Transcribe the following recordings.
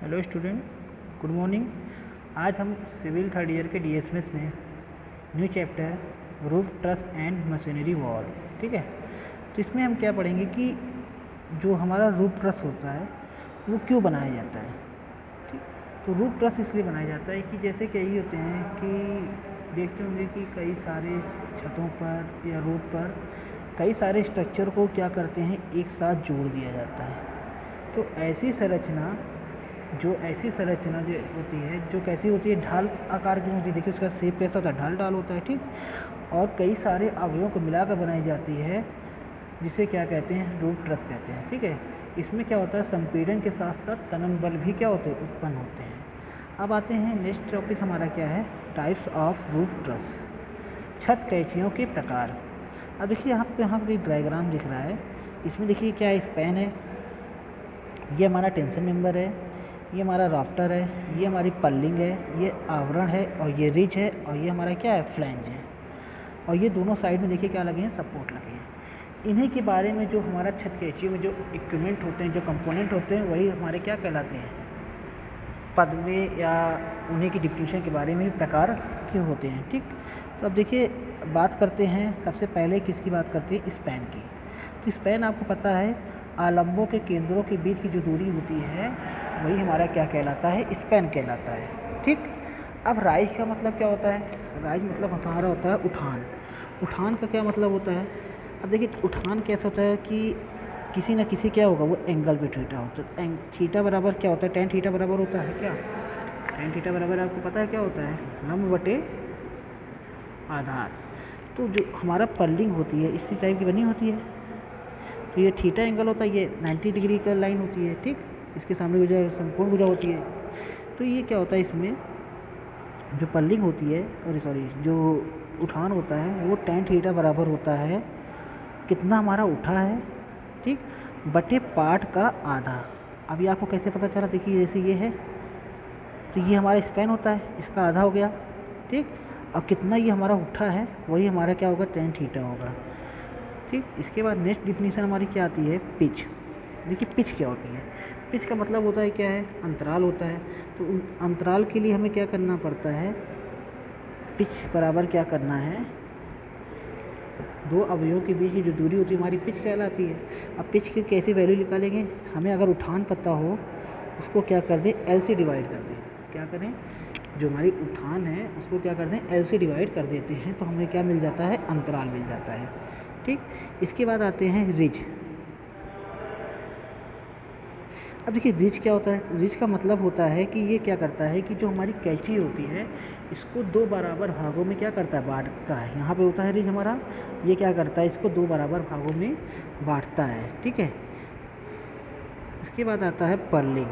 Hello student, good morning. आज हम civil third year के डीएसएमएस में new chapter roof truss and machinery wall, ठीक है। तो इसमें हम क्या पढ़ेंगे कि जो हमारा रूफ ट्रस होता है वो क्यों बनाया जाता है, ठीक। तो रूफ ट्रस इसलिए बनाया जाता है कि जैसे कई होते हैं कि देखते होंगे कि कई सारे छतों पर या रोड पर कई सारे स्ट्रक्चर को क्या करते हैं, एक साथ जोड़ दिया जाता है। तो ऐसी संरचना जो होती है, जो कैसी होती है, ढाल आकार की होती है। देखिए उसका शेप कैसा होता है, ढाल होता है, ठीक। और कई सारे अवयवों को मिलाकर बनाई जाती है, जिसे क्या कहते हैं, रूफ ट्रस कहते हैं, ठीक है। इसमें क्या होता है, संपीड़न के साथ साथ तनन बल भी क्या होते हैं, उत्पन्न होते हैं। अब आते हैं नेक्स्ट टॉपिक हमारा क्या है, टाइप्स ऑफ रूफ ट्रस, छत कैंचियों के प्रकार। अब देखिए यहाँ पे डायग्राम दिख रहा है, इसमें देखिए क्या है, स्पैन है, ये हमारा टेंशन मेंबर है, ये हमारा राफ्टर है, ये हमारी पल्लिंग है, ये आवरण है, और ये रिज है, और ये हमारा क्या है, फ्लैंज है। और ये दोनों साइड में देखिए क्या लगे हैं, सपोर्ट लगे हैं। इन्हीं के बारे में जो हमारा छत कैंची में जो इक्विपमेंट होते हैं, जो कंपोनेंट होते हैं, वही हमारे क्या कहलाते हैं, पद में, या उन्हीं की डिफिनीशन के बारे में प्रकार के होते हैं, ठीक। तो अब देखिए बात करते हैं, सबसे पहले किसकी बात करते हैं, स्पैन की। तो स्पैन आपको पता है, आलंबों के केंद्रों के बीच की जो दूरी होती है वही हमारा क्या कहलाता है, स्पैन कहलाता है, ठीक। अब राइज का मतलब क्या होता है, राइज मतलब हमारा होता है उठान। उठान का क्या मतलब होता है, अब देखिए उठान कैसा होता है कि किसी न किसी क्या होगा, वो एंगल पे थीटा होता है। थीटा बराबर क्या होता है, टेन थीटा बराबर होता है क्या, टेन थीटा बराबर आपको पता है क्या होता है, लंब बटे आधार। तो जो हमारा पल्लिंग होती है इसी टाइप की बनी होती है, तो ये थीटा एंगल होता है, ये 90 डिग्री का लाइन होती है, ठीक। इसके सामने भुजा संपूर्ण भुजा होती है। तो ये क्या होता है, इसमें जो पल्लिंग होती है, और सॉरी जो उठान होता है, वो टेन थीटा बराबर होता है, कितना हमारा उठा है, ठीक, बटे पार्ट का आधा। अभी आपको कैसे पता चला, देखिए जैसे ये है, तो ये हमारा स्पैन होता है, इसका आधा हो गया, ठीक। और कितना ये हमारा उठा है, वही हमारा क्या होगा, टेन थीटा होगा, ठीक। इसके बाद नेक्स्ट डिफिनीशन हमारी क्या आती है, पिच। देखिए पिच क्या होती है, पिच का मतलब होता है क्या है, अंतराल होता है। तो अंतराल के लिए हमें क्या करना पड़ता है, पिच बराबर क्या करना है, दो अवयवों के बीच की जो दूरी होती है हमारी पिच कहलाती है। अब पिच की कैसी वैल्यू निकालेंगे, हमें अगर उठान पता हो, उसको क्या कर दें, एल से डिवाइड कर दें। क्या करें, जो हमारी उठान है उसको क्या कर दें, एल से डिवाइड कर देते हैं, तो हमें क्या मिल जाता है, अंतराल मिल जाता है, ठीक। इसके बाद आते हैं रिज। अब देखिए रिज क्या होता है, रिज का मतलब होता है कि ये क्या करता है कि जो हमारी कैंची होती है इसको दो बराबर भागों में क्या करता है, बांटता है। यहाँ पे होता है रिज हमारा, ये क्या करता है, इसको दो बराबर भागों में बांटता है, ठीक है। इसके बाद आता है पर्लिंग।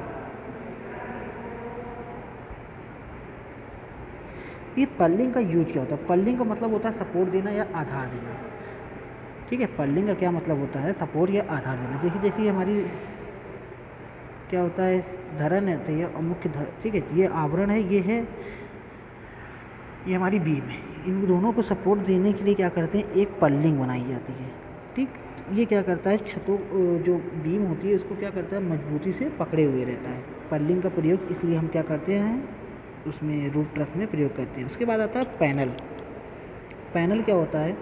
ये पर्लिंग का यूज क्या होता है, पर्लिंग का मतलब होता है सपोर्ट देना या आधार देना, ठीक है। पर्लिंग का क्या मतलब होता है, सपोर्ट या आधार देना। देखिए जैसे हमारी क्या होता है, धरन है, तो ये मुख्य ठीक है, ये आवरण है, ये है, ये हमारी बीम है। इन दोनों को सपोर्ट देने के लिए क्या करते हैं, एक पर्लिंग बनाई जाती है, ठीक। ये क्या करता है, छतों जो बीम होती है उसको क्या करता है, मजबूती से पकड़े हुए रहता है। पर्लिंग का प्रयोग इसलिए हम क्या करते हैं, उसमें रूफ ट्रस में प्रयोग करते हैं। उसके बाद आता है पैनल। पैनल क्या होता है,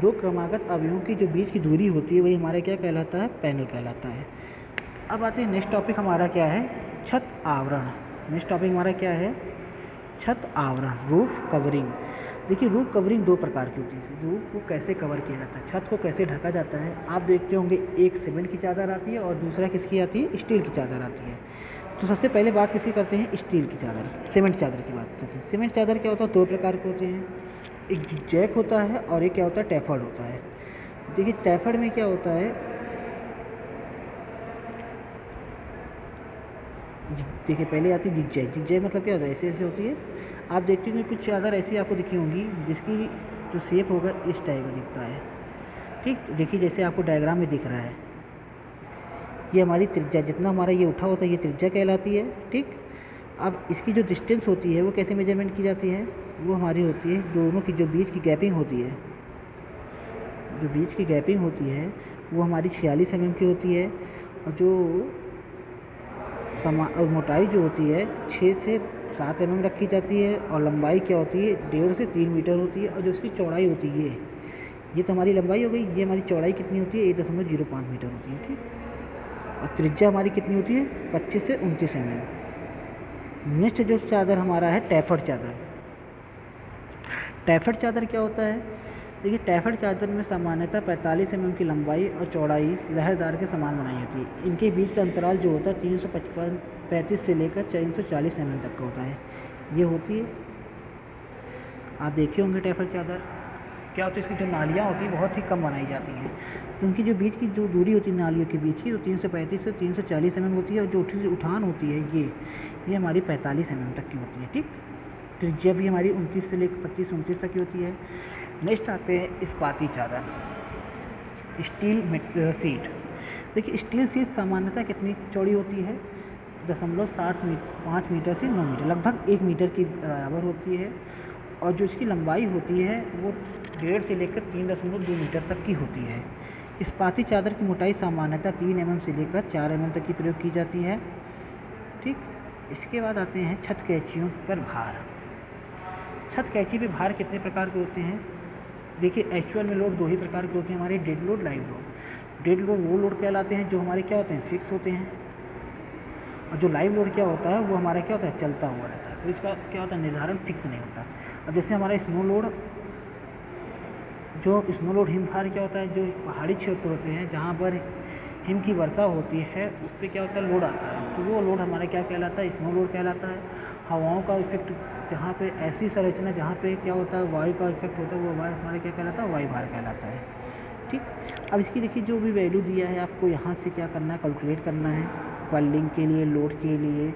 दो क्रमागत अवयवों की जो बीच की दूरी होती है वही हमारा क्या कहलाता है, पैनल कहलाता है। अब आते हैं नेक्स्ट टॉपिक हमारा क्या है, छत आवरण। नेक्स्ट टॉपिक हमारा क्या है, छत आवरण, रूफ कवरिंग। देखिए रूफ कवरिंग दो प्रकार की होती है। रूफ को कैसे कवर किया जाता है, छत को कैसे ढका जाता है, आप देखते होंगे एक सीमेंट की चादर आती है और दूसरा किसकी आती है, स्टील की चादर आती है। तो सबसे पहले बात किसकी करते हैं, स्टील की चादर, सीमेंट चादर की बात करते हैं। सीमेंट चादर क्या होता है, दो प्रकार के होते हैं, एक जैक होता है और एक क्या होता है, टैफर्ड होता है। देखिए टैफर्ड में क्या होता है, देखिए पहले आती है जिगजैग। जिगजैग मतलब क्या होता है, ऐसे ऐसे होती है। आप देखते होंगे कुछ चादर ऐसी आपको दिखी होंगी जिसकी जो शेप होगा इस टाइप का दिखता है, ठीक। देखिए जैसे आपको डायग्राम में दिख रहा है, ये हमारी त्रिज्या, जितना हमारा ये उठा होता है ये त्रिज्या कहलाती है, ठीक। अब इसकी जो डिस्टेंस होती है वो कैसे मेजरमेंट की जाती है, वो हमारी होती है दोनों की जो बीच की गैपिंग होती है, जो बीच की गैपिंग होती है वो हमारी 46 mm की होती है, और जो और मोटाई जो होती है 6 से 7 mm रखी जाती है, और लंबाई क्या होती है 1.5 से 3 मीटर होती है, और जो इसकी चौड़ाई होती है ये तो हमारी लंबाई हो गई, ये हमारी चौड़ाई कितनी होती है 1.05 मीटर होती है, ठीक। और त्रिज्या हमारी कितनी होती है 25 से 29 mm। नेक्स्ट जो चादर हमारा है टैफर्ड चादर। टैफर्ड चादर क्या होता है, देखिए टैफर्ड चादर में सामान्यतः 45 mm की लंबाई और चौड़ाई लहरदार के समान बनाई होती है। इनके बीच का अंतराल जो होता है 335 से लेकर 340 mm तक का होता है, ये होती है। आप देखे होंगे टैफर्ड चादर क्या होती है, इसकी जो नालियाँ होती हैं बहुत ही कम बनाई जाती हैं, तो उनकी जो बीच की जो दूरी होती है नालियों के बीच की, तो 335 से 340 mm होती है, और जो उठान होती है ये हमारी 45 mm तक की होती है, ठीक। त्रिज्या भी हमारी 29 से लेकर 25-29 तक की होती है। नेक्स्ट आते हैं इस्पाती चादर, स्टील सीट। देखिए स्टील सीट सामान्यतः कितनी चौड़ी होती है 5 मीटर से 9 मीटर, लगभग 1 मीटर की बराबर होती है, और जो इसकी लंबाई होती है वो 1.5 से लेकर 3.2 मीटर तक की होती है। इस्पाती चादर की मोटाई सामान्यतः 3 mm से लेकर 4 mm तक की प्रयोग की जाती है, ठीक। इसके बाद आते हैं छत कैंचियों पर भार। छत कैंची पे भार कितने प्रकार के होते हैं, देखिए एक्चुअल में लोड 2 ही प्रकार के होते हैं हमारे, dead load, live load. Dead load वो लोड कहलाते हैं जो हमारे क्या होते हैं फिक्स होते हैं, और जो लाइव लोड क्या होता है वो हमारा क्या होता है चलता हुआ रहता है, तो इसका क्या होता है निर्धारण फिक्स नहीं होता। अब जैसे हमारा स्नो लोड, जो स्नो लोड हिमभार क्या होता है, जो पहाड़ी क्षेत्र होते हैं जहाँ पर हिम की वर्षा होती है उस पर क्या होता है लोड आता है, तो वो लोड हमारा क्या कहलाता है स्नो लोड कहलाता है। हवाओं का इफेक्ट जहाँ पे ऐसी संरचना जहाँ पे क्या होता है वायु का इफेक्ट होता है वो वायु हमारा क्या कहलाता है वायु भार कहलाता है, ठीक। अब इसकी देखिए जो भी वैल्यू दिया है आपको यहाँ से क्या करना है कैलकुलेट करना है, पर्लिंग के लिए, लोड के लिए,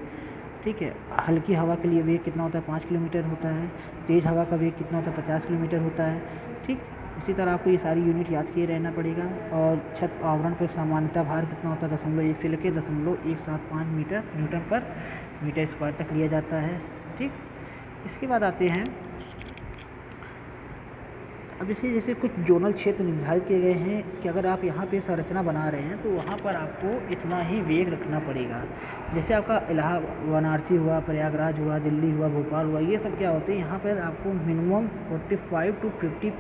ठीक है। हल्की हवा के लिए वेग कितना होता है 5 किलोमीटर होता है, तेज़ हवा का वेग कितना होता है 50 किलोमीटर होता है, ठीक। इसी तरह आपको ये सारी यूनिट याद किए रहना पड़ेगा। और छत आवरण पर सामान्यतः भार कितना होता है 0.1 से लेकर 0.175 metre Newton per metre square तक लिया जाता है, ठीक। इसके बाद आते हैं अब जैसे कुछ जोनल क्षेत्र निर्धारित किए गए हैं कि अगर आप यहाँ पे संरचना बना रहे हैं तो वहाँ पर आपको इतना ही वेग रखना पड़ेगा। जैसे आपका इलाहाबाद, वाराणसी हुआ, प्रयागराज हुआ, दिल्ली हुआ, भोपाल हुआ, ये सब क्या होते हैं यहाँ पर आपको मिनिमम 45 to 50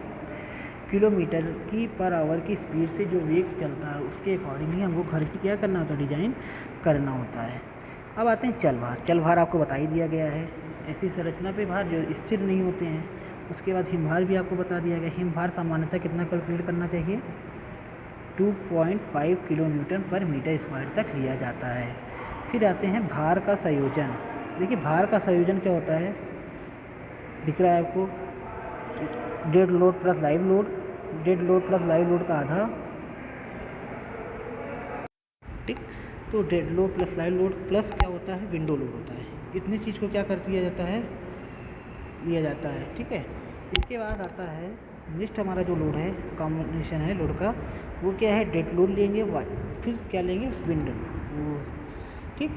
किलोमीटर की पर आवर की स्पीड से जो वेग चलता है उसके अकॉर्डिंगली हमको घर की क्या करना होता है डिज़ाइन करना होता है। अब आते हैं चल भार। चल भार आपको बता ही दिया गया है, ऐसी संरचना पे भार जो स्थिर नहीं होते हैं। उसके बाद हिमभार भी आपको बता दिया गया, हिमभार सामान्यतः कितना कैलकुलेट करना चाहिए 2.5 kilo newton per metre square तक लिया जाता है। फिर आते हैं भार का संयोजन। देखिए भार का संयोजन क्या होता है, दिख रहा है आपको, dead load plus live load, dead load plus live load का आधा, ठीक। तो dead load plus live load plus क्या होता है विंडो लोड होता है, इतनी चीज़ को क्या कर दिया जाता है लिया जाता है, ठीक है। इसके बाद आता है नेक्स्ट हमारा जो लोड है कॉम्बिनेशन है लोड का, वो क्या है डेड लोड लेंगे, फिर क्या लेंगे विंड लोड, ठीक।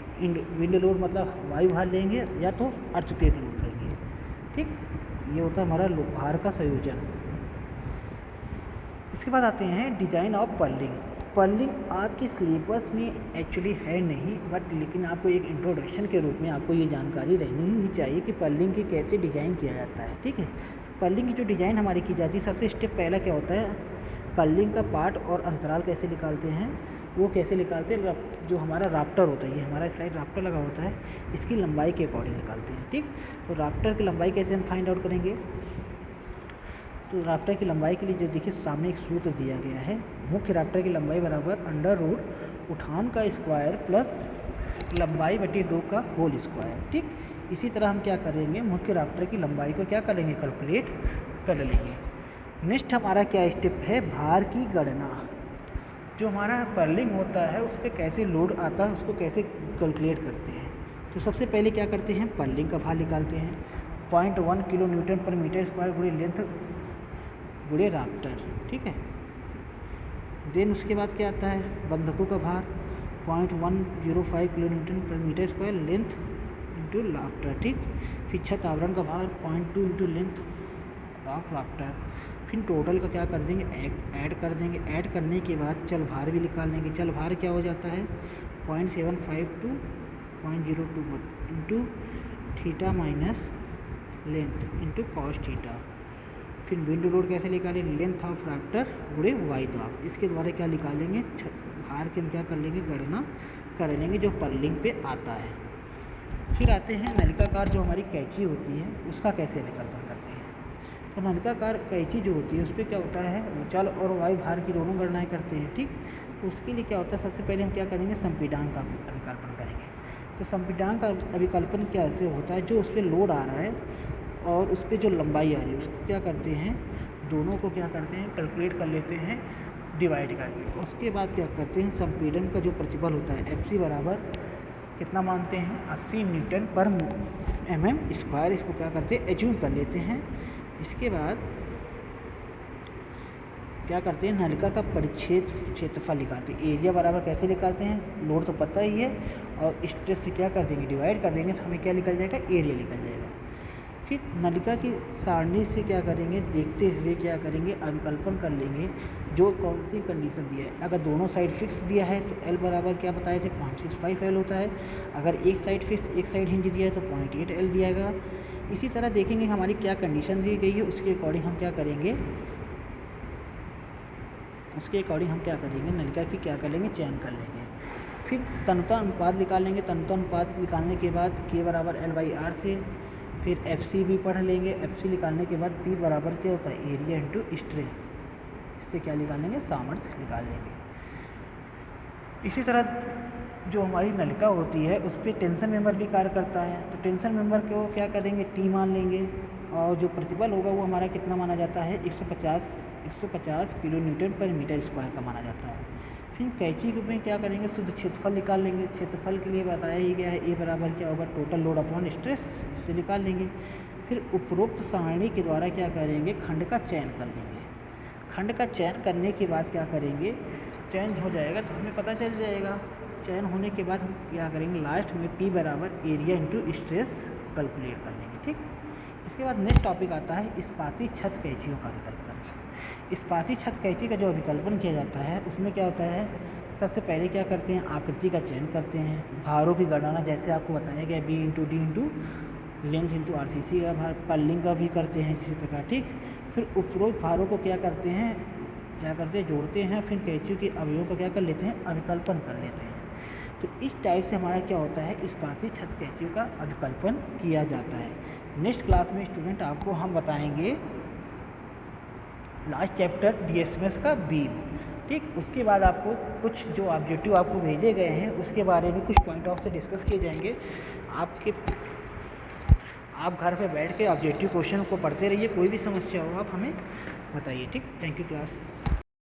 विंड लोड मतलब वायु भार लेंगे या तो अर्थक्वेक लोड लेंगे, ठीक। ये होता है हमारा भार का संयोजन। इसके बाद आते हैं डिजाइन ऑफ पर्लिंग। पर्लिंग आपके सिलेबस में एक्चुअली है नहीं, बट लेकिन आपको एक इंट्रोडक्शन के रूप में आपको ये जानकारी रहनी ही चाहिए कि पर्लिंग की कैसे डिज़ाइन किया जाता है, ठीक है। पर्लिंग की जो डिज़ाइन हमारी की जाती है, सबसे स्टेप पहला क्या होता है, पर्लिंग का पार्ट और अंतराल कैसे निकालते हैं, वो कैसे निकालते हैं, जो हमारा राफ्टर होता है, ये हमारा साइड राफ्टर लगा होता है, इसकी लंबाई के अकॉर्डिंग निकालते हैं, ठीक। तो राफ्टर की लंबाई कैसे हम फाइंड आउट करेंगे, तो राफ्टर की लंबाई के लिए जो देखिए सामने एक सूत्र दिया गया है, मुख्य राफ्टर की लंबाई बराबर अंडर रूट उठान का स्क्वायर प्लस लंबाई बटी 2 का होल स्क्वायर, ठीक। इसी तरह हम क्या करेंगे, मुख्य राफ्टर की लंबाई को क्या करेंगे कैलकुलेट कर लेंगे। नेक्स्ट हमारा क्या स्टेप है, भार की गणना। जो हमारा पर्लिंग होता है उस पर कैसे लोड आता है उसको कैसे कैलकुलेट करते हैं। तो सबसे पहले क्या करते हैं, पर्लिंग का भार निकालते हैं 0.1 kilo newton per metre square गुणे लेंथ गुणे राफ्टर, ठीक है। देन उसके बाद क्या आता है, बंधकों का भार 0.105 kilo newton per metre square length into rafter, ठीक। फिर छत आवरण का भार 0.2 इंटू लेंथ ऑफ राफ्टर। फिर टोटल का क्या कर देंगे ऐड कर देंगे, ऐड करने के बाद चल भार भी निकाल लेंगे। चल भार क्या हो जाता है 0.75 to 0.02 into theta minus length into cos theta. फिर विंड लोड कैसे निकालें, लेंथ ऑफ राफ्टर गुणे वाई दाब, इसके द्वारा क्या निकालेंगे, भार के हम क्या कर लेंगे, गणना कर लेंगे जो पर्लिंग पे आता है। फिर आते हैं नलिकाकार जो हमारी कैंची होती है उसका कैसे विकल्पन करते हैं। तो नलिकाकार कैंची जो होती है उस पर क्या होता है, ऊंचाई और वायु भार की दोनों गणनाएं करते हैं, ठीक। तो उसके लिए क्या होता है, सबसे पहले हम क्या करेंगे, संपीड़ांक का विकल्पन करेंगे। तो संपीड़ांक का अभिकल्पन कैसे होता है, जो उस पर लोड आ रहा है और उस पर जो लंबाई आ रही है उसको क्या करते हैं, दोनों को क्या करते हैं, कैलकुलेट कर लेते हैं डिवाइड करके। उसके बाद क्या करते हैं, संपीड़न का जो प्रतिबल होता है FC बराबर कितना मानते हैं, 80 न्यूटन पर mm स्क्वायर, इसको क्या करते हैं, एज्यूम कर लेते हैं। इसके बाद क्या करते हैं, नलिका का क्षेत्रफल निकालते हैं। एरिया बराबर कैसे निकालते हैं, लोड तो पता ही है और स्ट्रेस से क्या कर देंगे, डिवाइड कर देंगे, तो हमें क्या निकल जाएगा, एरिया निकल जाएगा। फिर नलिका की सारणी से क्या करेंगे, देखते हुए क्या करेंगे, अभिकल्पन कर लेंगे जो कौन सी कंडीशन दिया है। अगर दोनों साइड फिक्स दिया है तो L बराबर क्या बताए थे, 0.65 L होता है। अगर एक साइड फिक्स, एक साइड हिंज दिया है तो 0.8 L दिया गया। इसी तरह देखेंगे हमारी क्या कंडीशन दी गई है, उसके अकॉर्डिंग हम क्या करेंगे, नलिका की क्या कर लेंगे, चयन कर लेंगे। फिर तन्यता अनुपात निकालेंगे। तन्यता अनुपात निकालने के बाद K बराबर L/R से, फिर FC भी पढ़ लेंगे। FC निकालने के बाद P बराबर क्या होता है, एरिया इंटू स्ट्रेस, इससे क्या निकाल लेंगे, सामर्थ्य निकाल लेंगे। इसी तरह जो हमारी नलिका होती है उस पर टेंशन मेंबर भी कार्य करता है। तो टेंशन मेंबर को क्या करेंगे, T मान लेंगे और जो प्रतिबल होगा वो हमारा कितना माना जाता है, 150 kilo newton per metre square का माना जाता है। फिर कैंची में क्या करेंगे, शुद्ध क्षेत्रफल निकाल लेंगे। क्षेत्रफल के लिए बताया ही गया है, A बराबर क्या होगा, टोटल लोड अपॉन स्ट्रेस, इससे निकाल लेंगे। फिर उपरोक्त सारणी के द्वारा क्या करेंगे, खंड का चयन कर लेंगे। खंड का चयन करने के बाद क्या करेंगे, चयन हो जाएगा तो हमें पता चल जाएगा। चयन होने के बाद हम क्या करेंगे, लास्ट में P बराबर एरिया इंटू स्ट्रेस कैलकुलेट कर लेंगे, ठीक। इसके बाद नेक्स्ट टॉपिक आता है इस्पाती छत कैंचियों का विकल्पन। इस्पाती छत कैंची का जो अभिकल्पन किया जाता है उसमें क्या होता है, सबसे पहले क्या करते हैं, आकृति का चयन करते हैं। भारों की गणना जैसे आपको बताया गया, B into D into length into RCC का भार, पर्लिंग का भी करते हैं इसी प्रकार, ठीक। फिर उपरोक्त भारों को क्या करते हैं, जोड़ते हैं। फिर कैंची के अवयवों को क्या कर लेते हैं, अभिकल्पन कर लेते हैं। तो इस टाइप से हमारा क्या होता है, इस्पाती छत कैंचियों का अभिकल्पन किया जाता है। नेक्स्ट क्लास में स्टूडेंट आपको हम बताएंगे लास्ट चैप्टर DSMS का बीम, ठीक। उसके बाद आपको कुछ जो ऑब्जेक्टिव आपको भेजे गए हैं उसके बारे में कुछ पॉइंट ऑफ से डिस्कस किए जाएंगे। आप घर पे बैठ के ऑब्जेक्टिव क्वेश्चन को पढ़ते रहिए, कोई भी समस्या हो आप हमें बताइए, ठीक। Thank you class.